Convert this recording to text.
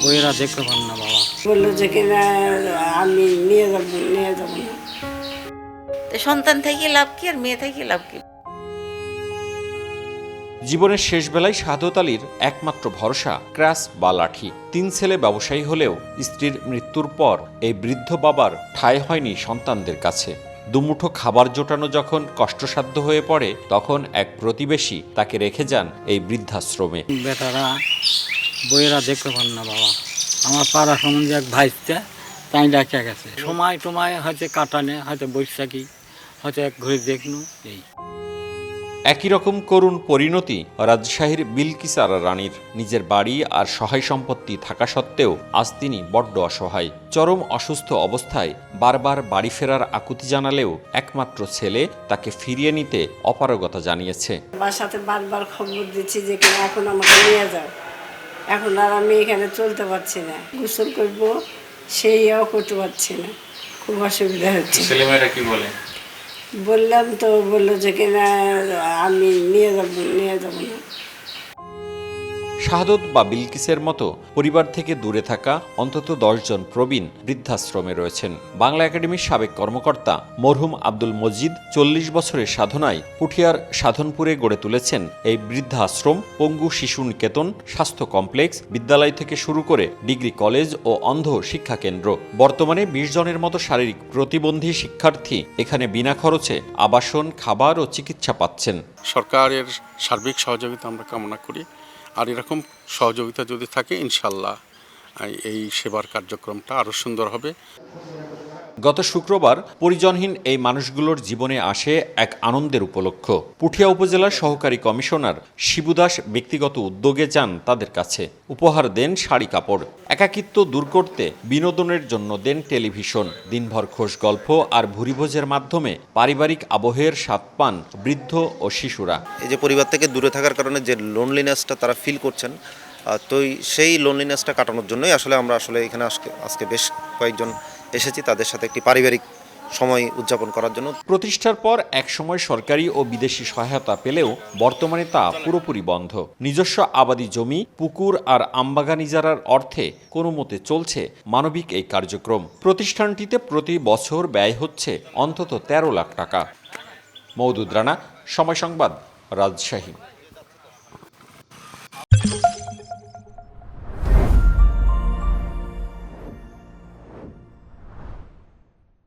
বইয়েরা দেখতে পান না বাবা। বললো যে কিনা আমি নিয়ে যাবো না। তো সন্তান থেকে লাভ কি আর মেয়ে থেকে লাভ কি? জীবনের শেষ বেলায় শাহাদত আলীর একমাত্র ভরসা ক্র্যাশ বা লাঠি। 3 ছেলে ব্যবসায়ী হলেও স্ত্রীর মৃত্যুর পর এই বৃদ্ধ বাবার ঠাঁই হয়নি সন্তানদের কাছে। দুমুঠো খাবার জোটানো যখন কষ্টসাধ্য হয়ে পড়ে, তখন এক প্রতিবেশী তাকে রেখে যান এই বৃদ্ধাশ্রমে। বেটারা বইয়েরা দেখতে পান না বাবা। আমার পাড়া সম্বন্ধে এক ভাইটা তাই ডাকে গেছে, সময় টময় হয়তো কাটানে, হয়তো বৈশাখী, হয়তো এক ঘুরে দেখনু এই। একই রকম করুণ পরিণতি রাজশাহীর বিলকিস আরা রানীর। নিজের বাড়ি আর সহায় সম্পত্তি থাকা সত্ত্বেও আজ তিনি বড্ড অসহায়। চরম অসুস্থ অবস্থায় বারবার বাড়ি ফেরার আকুতি জানালেও একমাত্র ছেলে তাকে ফিরিয়ে নিতে অপারগতা জানিয়েছে। বাসাতে বারবার খবর দিচ্ছি যে কিনা এখন আমাকে নিয়ে যাও, এখন আর আমি এখানে চলতে পারছি না, গোসল করবো সেইও করতে পারছি না, খুব অসুবিধা হচ্ছে। ছেলেমেয়েরা কি বলে? বললাম তো, বললো যে কিনা আমি নিয়ে যাবো না। শাহাদত বা বিলকিসের মতো পরিবার থেকে দূরে থাকা অন্তত 10 জন প্রবীণ বৃদ্ধাশ্রমে রয়েছেন। বাংলা একাডেমির সাবেক কর্মকর্তা মরহুম আব্দুল মজিদ 40 বছরের সাধনায় পুঠিয়ার সাধনপুরে গড়ে তুলেছেন এই বৃদ্ধাশ্রম, পঙ্গু শিশু নিকেতন, স্বাস্থ্য কমপ্লেক্স, বিদ্যালয় থেকে শুরু করে ডিগ্রি কলেজ ও অন্ধ শিক্ষা কেন্দ্র। বর্তমানে 20 জনের মতো শারীরিক প্রতিবন্ধী শিক্ষার্থী এখানে বিনা খরচে আবাসন, খাবার ও চিকিৎসা পাচ্ছেন। সরকারের সার্বিক সহযোগিতা আমরা কামনা করি, আর এরকম সহযোগিতা যদি থাকে ইনশাল্লাহ এই সেবার কার্যক্রমটা আরও সুন্দর হবে। গত শুক্রবার পরিজনহীন এই মানুষগুলোর জীবনে আসে এক আনন্দের উপলক্ষ। পুঠিয়া উপজেলার সহকারী কমিশনার শিবু দাস ব্যক্তিগত উদ্যোগে যান তাদের কাছে, উপহার দেন শাড়ি কাপড়। একাকিত্ব দূর করতে বিনোদনের জন্য দেন টেলিভিশন। দিনভর খোশ গল্প আর ভুরিভোজের মাধ্যমে পারিবারিক আবহের স্বাদ পান বৃদ্ধ ও শিশুরা। এই যে পরিবার থেকে দূরে থাকার কারণে যে লোনলিনেসটা তারা ফিল করছেন, তো সেই লোনলিনেসটা কাটানোর জন্যই আমরা এখানে আজকে বেশ কয়েকজন এসেছি, তাদের সাথে একটি পারিবারিক সময় উদযাপন করার জন্য। প্রতিষ্ঠার পর একসময় সরকারি ও বিদেশি সহায়তা পেলেও বর্তমানে তা পুরোপুরি বন্ধ। নিজস্ব আবাদি জমি, পুকুর আর আমবাগান ইজারার অর্থে কোনো মতে চলছে মানবিক এই কার্যক্রম। প্রতিষ্ঠানটিতে প্রতি বছর ব্যয় হচ্ছে অন্তত 13 লাখ টাকা। মওদুদ রানা, সময় সংবাদ, রাজশাহী।